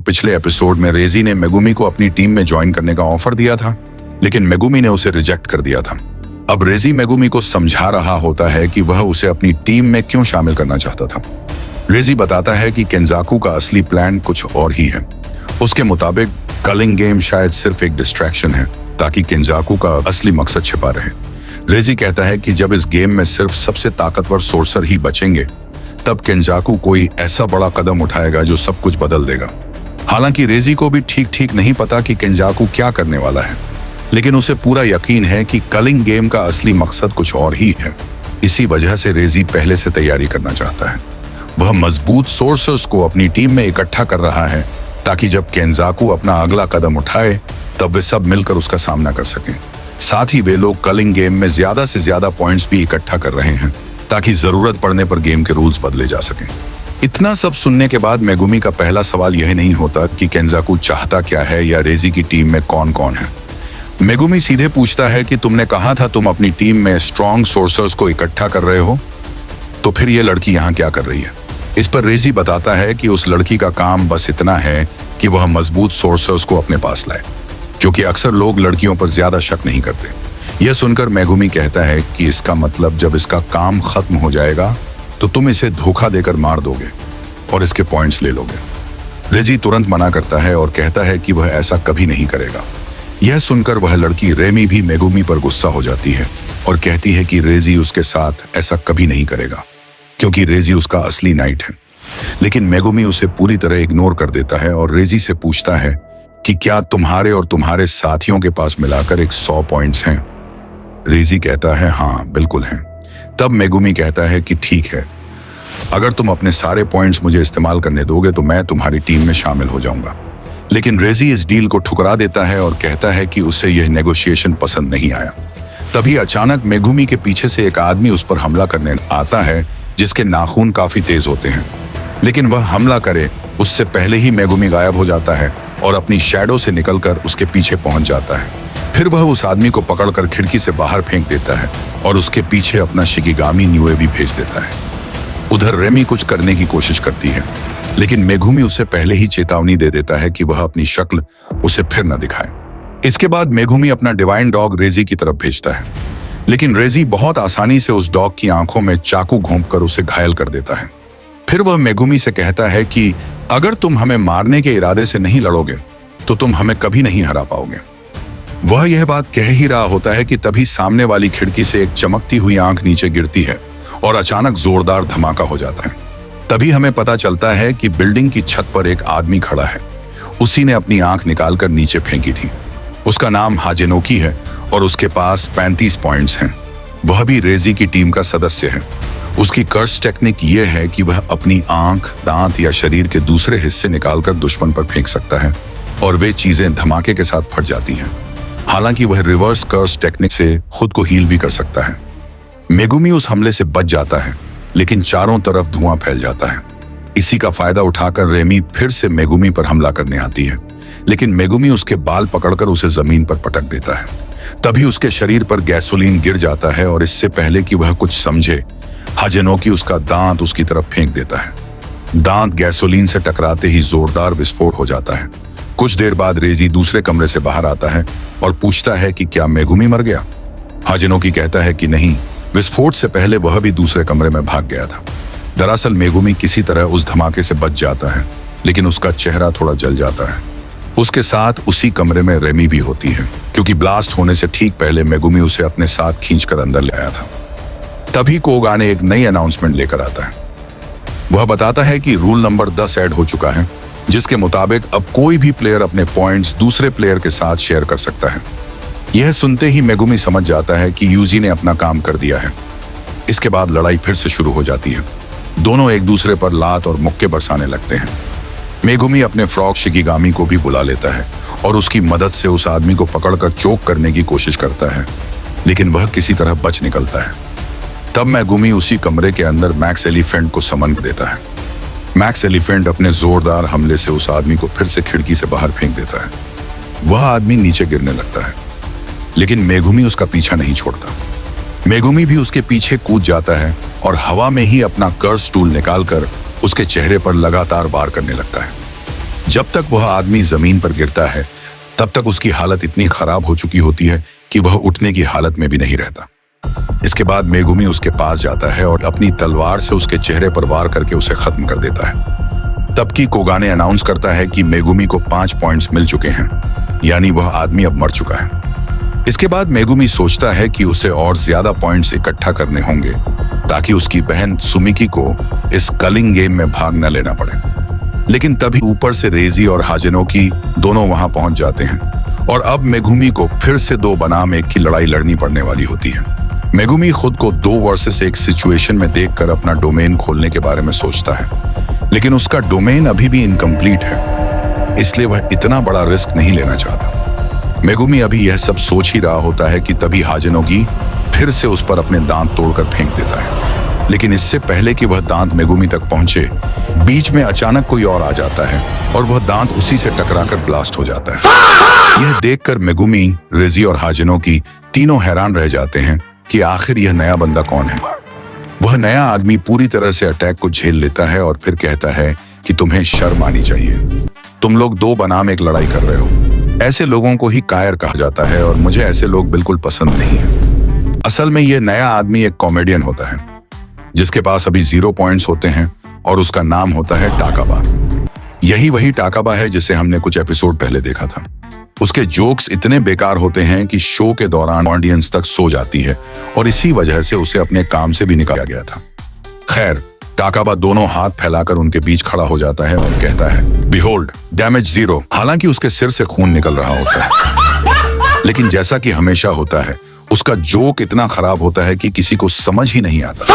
पिछले एपिसोड में रेजी ने मेगुमी को अपनी टीम में ज्वाइन करने का ऑफर दिया था, लेकिन मेगुमी ने उसे रिजेक्ट कर दिया था। अब रेजी मेगुमी को समझा रहा होता है कि वह उसे अपनी टीम में क्यों शामिल करना चाहता था। रेजी बताता है कि केंजाकू का असली प्लान कुछ और ही है। उसके मुताबिक कलिंग गेम शायद सिर्फ एक डिस्ट्रैक्शन है ताकि केंजाकू का असली मकसद छिपा रहे। रेजी कहता है कि जब इस गेम में सिर्फ सबसे ताकतवर सोर्सर ही बचेंगे तब केंजाकू कोई ऐसा बड़ा कदम उठाएगा जो सब कुछ बदल देगा। हालांकि रेजी को भी ठीक नहीं पता कि केंजाकू क्या करने वाला है, लेकिन उसे पूरा यकीन है कि कलिंग गेम का असली मकसद कुछ और ही है। इसी वजह से रेजी पहले से तैयारी करना चाहता है। वह मजबूत सोर्सर्स को अपनी टीम में इकट्ठा कर रहा है ताकि जब केंजाकू अपना अगला कदम उठाए तब वे सब मिलकर उसका सामना कर सकें। साथ ही वे लोग कलिंग गेम में ज्यादा से ज्यादा पॉइंट्स भी इकट्ठा कर रहे हैं ताकि जरूरत पड़ने पर गेम के रूल्स बदले जा सकें। इतना सब सुनने के बाद मेगुमी का पहला सवाल यह नहीं होता कि केंजाकू चाहता क्या है या रेजी की टीम में कौन कौन है। मेगुमी सीधे पूछता है कि तुमने कहा था तुम अपनी टीम में स्ट्रॉन्ग सोर्सर्स को इकट्ठा कर रहे हो, तो फिर यह लड़की यहाँ क्या कर रही है। इस पर रेजी बताता है कि उस लड़की का काम बस इतना है कि वह मजबूत सोर्सर्स को अपने पास लाए, क्योंकि अक्सर लोग लड़कियों पर ज्यादा शक नहीं करते। यह सुनकर मेगुमी कहता है कि इसका मतलब जब इसका काम खत्म हो जाएगा तो तुम इसे धोखा देकर मार दोगे और इसके पॉइंट्स ले लोगे। रेजी तुरंत मना करता है और कहता है कि वह ऐसा कभी नहीं करेगा। यह सुनकर वह लड़की रेमी भी मेगुमी पर गुस्सा हो जाती है और कहती है कि रेजी उसके साथ ऐसा कभी नहीं करेगा क्योंकि रेजी उसका असली नाइट है। लेकिन मेगुमी उसे पूरी तरह इग्नोर कर देता है और रेजी से पूछता है कि क्या तुम्हारे और तुम्हारे साथियों के पास मिलाकर 100 पॉइंट्स हैं। रेजी कहता है हाँ बिल्कुल हैं। तब मेगुमी कहता है कि ठीक है, अगर तुम अपने सारे पॉइंट्स मुझे इस्तेमाल करने दोगे तो मैं तुम्हारी टीम में शामिल हो जाऊंगा। लेकिन रेजी इस डील को ठुकरा देता है और कहता है कि उसे यह नेगोशिएशन पसंद नहीं आया। तभी अचानक मेगुमी के पीछे से एक आदमी उस पर हमला करने आता है जिसके नाखून काफी तेज होते हैं, लेकिन वह हमला करे उससे पहले ही मेगुमी गायब हो जाता है और अपनी शैडो से निकलकर उसके पीछे पहुंच जाता है। फिर वह उस आदमी को पकड़कर खिड़की से बाहर फेंक देता है और उसके पीछे अपना शिकिगामी न्यूए भी भेज देता है। उधर रेमी कुछ करने की कोशिश करती है, लेकिन मेगुमी उसे पहले ही चेतावनी दे देता है कि वह अपनी शक्ल उसे फिर न दिखाए। इसके बाद मेगुमी अपना डिवाइन डॉग रेजी की तरफ भेजता है, लेकिन रेजी बहुत आसानी से उस डॉग की आंखों में चाकू घोंपकर उसे घायल कर देता है। फिर वह मेगुमी से कहता है कि अगर तुम हमें मारने के इरादे से नहीं लड़ोगे तो तुम हमें कभी नहीं हरा पाओगे। वह यह बात कह ही रहा होता है कि तभी सामने वाली खिड़की से एक चमकती हुई आंख नीचे गिरती है और अचानक जोरदार धमाका हो जाता है। तभी हमें पता चलता है कि बिल्डिंग की छत पर एक आदमी खड़ा है। उसी ने अपनी आंख निकालकर नीचे फेंकी थी। उसका नाम हाजेनोकी है और उसके पास 35 पॉइंट्स हैं। वह भी रेजी की टीम का सदस्य है। उसकी कर्स टेक्निक यह है कि वह अपनी आंख, दांत या शरीर के दूसरे हिस्से निकालकर दुश्मन पर फेंक सकता है और वे चीजें धमाके के साथ फट जाती हैं। हालांकि वह रिवर्स कर्स टेक्निक से खुद को हील भी कर सकता है। मेगुमी उस हमले से बच जाता है, लेकिन चारों तरफ धुआं फैल जाता है। इसी का फायदा उठाकर रेमी फिर से मेगुमी पर हमला करने आती है, लेकिन मेगुमी उसके बाल पकड़कर उसे जमीन पर पटक देता है। तभी उसके शरीर पर गैसोलीन गिर जाता है और इससे पहले कि वह कुछ समझे, हाजेनोकी उसका दांत उसकी तरफ फेंक देता है। दांत गैसोलीन से टकराते ही जोरदार विस्फोट हो जाता है। कुछ देर बाद रेजी दूसरे कमरे से बाहर आता है और पूछता है कि क्या मेगुमी मर गया। हाजेनोकी कहता है कि नहीं, विस्फोट से पहले वह भी दूसरे कमरे में भाग गया था। दरअसल मेगुमी किसी तरह उस धमाके से बच जाता है, लेकिन उसका चेहरा थोड़ा जल जाता है। उसके साथ उसी कमरे में रेमी भी होती है, क्योंकि ब्लास्ट होने से ठीक पहले मेगुमी उसे अपने साथ खींचकर अंदर ले आया था। तभी कोगा ने एक नई अनाउंसमेंट लेकर आता है। वह बताता है कि रूल नंबर 10 ऐड हो चुका है, जिसके मुताबिक अब कोई भी प्लेयर अपने पॉइंट्स दूसरे प्लेयर के साथ शेयर कर सकता है। यह सुनते ही मेगुमी समझ जाता है कि यूजी ने अपना काम कर दिया है। इसके बाद लड़ाई फिर से शुरू हो जाती है। दोनों एक दूसरे पर लात और मुक्के बरसाने लगते हैं। मेगुमी अपने फ्रॉग शिकिगामी को भी बुला लेता है और उसकी मदद से उस आदमी को पकड़कर चोक करने की कोशिश करता है, लेकिन वह किसी तरह बच निकलता है। तब मेगुमी उसी कमरे के अंदर मैक्स एलिफेंट को समन देता है। मैक्स एलिफेंट अपने जोरदार हमले से उस आदमी को फिर से खिड़की से बाहर फेंक देता है। वह आदमी नीचे गिरने लगता है, लेकिन मेगुमी उसका पीछा नहीं छोड़ता। मेगुमी भी उसके पीछे कूद जाता है और हवा में ही अपना कर्स टूल निकालकर उसके चेहरे पर लगातार वार करने लगता है। जब तक वह आदमी जमीन पर गिरता है तब तक उसकी हालत इतनी खराब हो चुकी होती है कि वह उठने की हालत में भी नहीं रहता। इसके बाद मेगुमी उसके पास जाता है और अपनी तलवार से उसके चेहरे पर वार करके उसे खत्म कर देता है। तब की कोगाने अनाउंस करता है कि मेगुमी को 5 पॉइंट्स मिल चुके हैं, यानी वह आदमी अब मर चुका है। इसके बाद मेगुमी सोचता है कि उसे और ज्यादा पॉइंट्स इकट्ठा करने होंगे ताकि उसकी बहन सुमिकी को इस कलिंग गेम में भाग न लेना पड़े। लेकिन तभी ऊपर से रेजी और हाजेनोकी दोनों वहां पहुंच जाते हैं और अब मेगुमी को फिर से 2 बनाम 1 की लड़ाई लड़नी पड़ने वाली होती है। मेगुमी खुद को 2 वर्सेस 1 सिचुएशन में देखकर अपना डोमेन खोलने के बारे में सोचता है, लेकिन उसका डोमेन अभी भी इनकम्प्लीट है, इसलिए वह इतना बड़ा रिस्क नहीं लेना चाहता। मेगुमी अभी यह सब सोच ही रहा होता है कि तभी हाजेनोकी फिर से उस पर अपने दांत तोड़कर फेंक देता है। लेकिन इससे पहले कि वह दांत मेगुमी तक पहुंचे, बीच में अचानक कोई और आ जाता है और वह दांत उसी से टकराकर ब्लास्ट हो जाता है। यह देखकर मेगुमी, रेजी और हाजेनोकी तीनों हैरान रह जाते हैं कि आखिर यह नया बंदा कौन है। वह नया आदमी पूरी तरह से अटैक को झेल लेता है और फिर कहता है कि तुम्हें शर्म आनी चाहिए। तुम लोग 2 बनाम 1 लड़ाई कर रहे हो। ऐसे लोगों को ही कायर कहा जाता है और मुझे ऐसे लोग बिल्कुल पसंद नहीं है। असल में यह नया आदमी एक कॉमेडियन होता है जिसके पास अभी 0 पॉइंट्स होते हैं और उसका नाम होता है टाकाबा। यही वही टाकाबा है जिसे हमने कुछ एपिसोड पहले देखा था। उसके जोक्स इतने बेकार होते हैं कि शो के दौरान ऑडियंस तक सो जाती है और इसी वजह से उसे अपने काम से भी निकाला गया था। खैर, टाकाबा दोनों हाथ फैलाकर उनके बीच खड़ा हो जाता है और कहता है, बिहोल्ड, डैमेज 0। हालांकि उसके सिर से खून निकल रहा होता है, लेकिन जैसा कि हमेशा होता है, उसका जोक इतना खराब होता है कि किसी को समझ ही नहीं आता।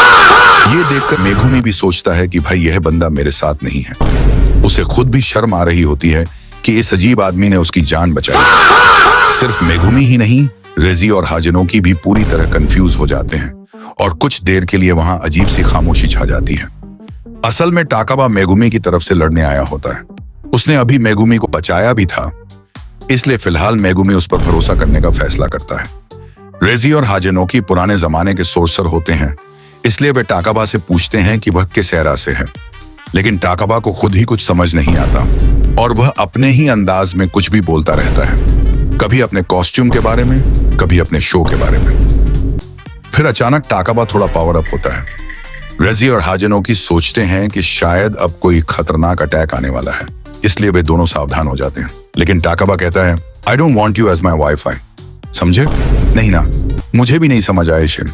ये देखकर मेगुमी भी सोचता है कि भाई यह बंदा मेरे साथ नहीं है। उसे खुद भी शर्म आ रही होती है कि इस अजीब आदमी ने उसकी जान बचाई। सिर्फ मेगुमी ही नहीं, रेजी और हाजेनोकी भी पूरी तरह कंफ्यूज हो जाते हैं और कुछ देर के लिए वहां अजीब सी खामोशी छा जाती है। असल में टाकाबा मेगुमी की तरफ से लड़ने आया होता है। उसने अभी मेगुमी को बचाया भी था, इसलिए फिलहाल मेगुमी उस पर भरोसा करने का फैसला करता है। रेजी और हाजेनोकी पुराने जमाने के सोर्सर होते हैं, इसलिए वे टाकाबा से पूछते हैं कि वह किस एरा से है। लेकिन टाकाबा को खुद ही कुछ समझ नहीं आता और वह अपने ही अंदाज में कुछ भी बोलता रहता है, कभी अपने कॉस्ट्यूम के बारे में, कभी अपने शो के बारे में। फिर अचानक टाकाबा थोड़ा पावर अप होता है। रेजी और हाजेनोकी सोचते हैं कि शायद अब कोई खतरनाक अटैक आने वाला है, इसलिए वे दोनों सावधान हो जाते हैं। लेकिन टाकाबा कहता है, I don't want you as my WiFi. समझे? नहीं ना, मुझे भी नहीं समझ आया शिन।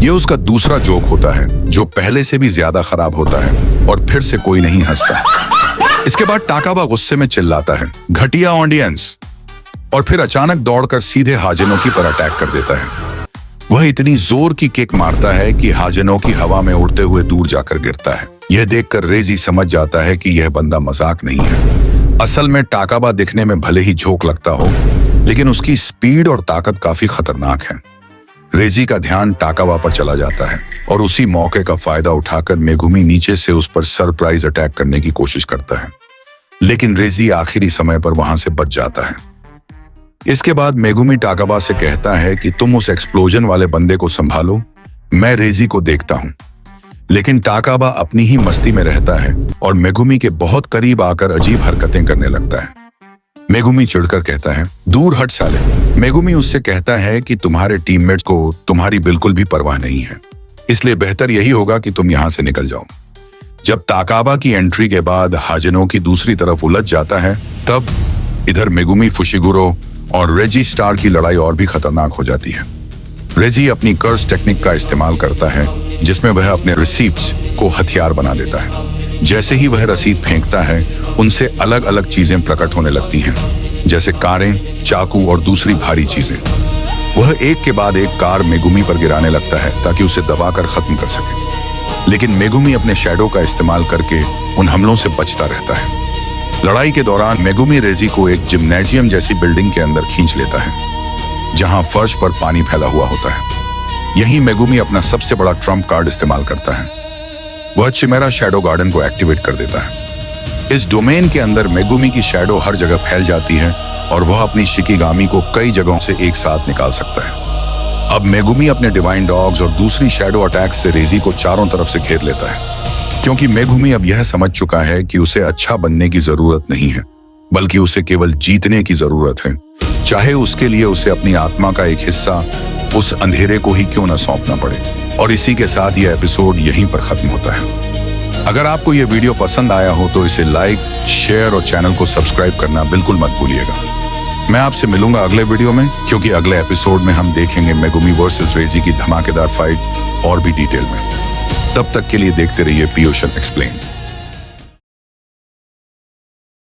ये उसका दूसरा जोक होता है जो पहले से भी ज्यादा खराब होता है और फिर से कोई नहीं हंसता। इसके बाद टाकाबा गुस्से में चिल्लाता है, घटिया ऑडियंस, और फिर अचानक दौड़कर सीधे हाजेनोकी पर अटैक कर देता है। वह इतनी जोर की किक मारता है कि हाजेनोकी हवा में उड़ते हुए दूर जाकर गिरता है। यह देखकर रेजी समझ जाता है कि यह बंदा मजाक नहीं है। असल में टाकाबा दिखने में भले ही झोंक लगता हो, लेकिन उसकी स्पीड और ताकत काफी खतरनाक है। रेजी का ध्यान टाकाबा पर चला जाता है और उसी मौके का फायदा उठाकर मेगुमी नीचे से उस पर सरप्राइज अटैक करने की कोशिश करता है, लेकिन रेजी आखिरी समय पर वहां से बच जाता है। इसके बाद मेगुमी टाकाबा से कहता है कि तुम उस एक्सप्लोजन वाले बंदे को संभालो, मैं रेजी को देखता हूं। लेकिन टाकाबा अपनी ही मस्ती में रहता है और मेगुमी के बहुत करीब आकर अजीब हरकतें करने लगता है। मेगुमी चिढ़कर कहता है, दूर हट साले। मेगुमी उससे कहता है कि तुम्हारे टीममेट्स को तुम्हारी बिल्कुल भी परवाह नहीं है, इसलिए बेहतर यही होगा कि तुम यहां से निकल जाओ। जब टाकाबा की एंट्री के बाद हाजेनोकी दूसरी तरफ उलझ जाता है, तब इधर मेगुमी फुशिगुरो और रेजी स्टार की लड़ाई और भी खतरनाक हो जाती है। रेजी अपनी कर्स टेक्निक का इस्तेमाल करता है, जिसमें वह अपने रिसीप्ट्स को हथियार बना देता है। जैसे ही वह रसीद फेंकता है, उनसे अलग अलग चीजें प्रकट होने लगती हैं, जैसे कारें, चाकू और दूसरी भारी चीजें। वह एक के बाद एक कार मेगुमी पर गिराने लगता है ताकि उसे दबाकर खत्म कर सके, लेकिन मेगुमी अपने शैडो का इस्तेमाल करके उन हमलों से बचता रहता है। लड़ाई के दौरान मेगुमी रेजी को एक जिम्नेजियम जैसी बिल्डिंग के अंदर खींच लेता है, जहां फर्श पर पानी फैला हुआ होता है। यहीं मेगुमी अपना सबसे बड़ा ट्रम्प कार्ड इस्तेमाल करता है। वह चिमेरा शैडो गार्डन को एक्टिवेट कर देता है। इस डोमेन के अंदर मेगुमी की शैडो हर जगह फैल जाती है और वह अपनी शिकिगामी को कई जगहों से एक साथ निकाल सकता है। अब मेगुमी अपने डिवाइन डॉग्स और दूसरी शैडो अटैक से रेजी को चारों तरफ से घेर लेता है। क्योंकि मेगुमी अब यह समझ चुका है कि उसे अच्छा बनने की जरूरत नहीं है, बल्कि उसे केवल जीतने की जरूरत है, चाहे उसके लिए उसे अपनी आत्मा का एक हिस्सा उस अंधेरे को ही क्यों न सौंपना पड़े। और इसी के साथ यह एपिसोड यहीं पर खत्म होता है। अगर आपको यह वीडियो पसंद आया हो तो इसे लाइक, शेयर और चैनल को सब्सक्राइब करना बिल्कुल मत भूलिएगा। मैं आपसे मिलूंगा अगले वीडियो में, क्योंकि अगले एपिसोड में हम देखेंगे मेगुमी वर्सेस रेजी की धमाकेदार फाइट और भी डिटेल में। तब तक के लिए देखते रहिए पीयूष एक्सप्लेन।